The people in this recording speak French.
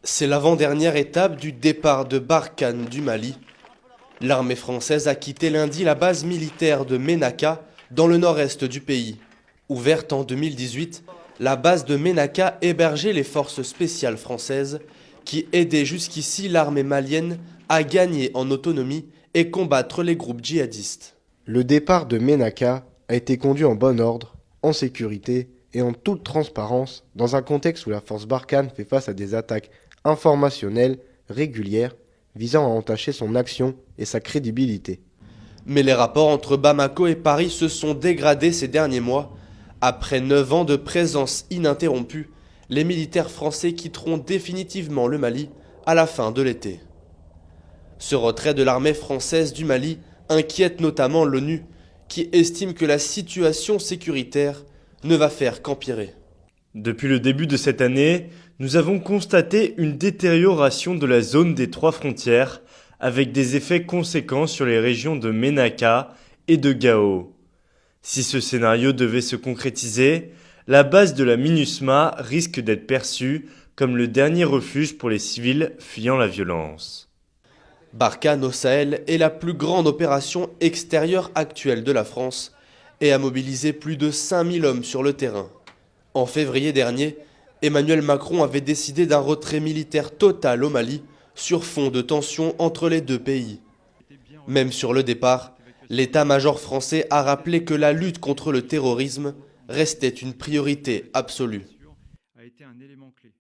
C'est l'avant-dernière étape du départ de Barkhane du Mali. L'armée française a quitté lundi la base militaire de Ménaka, dans le nord-est du pays. Ouverte en 2018, la base de Ménaka hébergeait les forces spéciales françaises qui aidaient jusqu'ici l'armée malienne à gagner en autonomie et combattre les groupes djihadistes. Le départ de Ménaka a été conduit en bon ordre, en sécurité et en toute transparence dans un contexte où la force Barkhane fait face à des attaques informationnelles régulières visant à entacher son action et sa crédibilité. Mais les rapports entre Bamako et Paris se sont dégradés ces derniers mois. Après 9 ans de présence ininterrompue, les militaires français quitteront définitivement le Mali à la fin de l'été. Ce retrait de l'armée française du Mali inquiète notamment l'ONU, qui estime que la situation sécuritaire ne va faire qu'empirer. Depuis le début de cette année, nous avons constaté une détérioration de la zone des trois frontières, avec des effets conséquents sur les régions de Ménaka et de Gao. Si ce scénario devait se concrétiser, la base de la MINUSMA risque d'être perçue comme le dernier refuge pour les civils fuyant la violence. Barkhane au Sahel est la plus grande opération extérieure actuelle de la France et a mobilisé plus de 5000 hommes sur le terrain. En février dernier, Emmanuel Macron avait décidé d'un retrait militaire total au Mali sur fond de tensions entre les deux pays. Même sur le départ, l'état-major français a rappelé que la lutte contre le terrorisme restait une priorité absolue.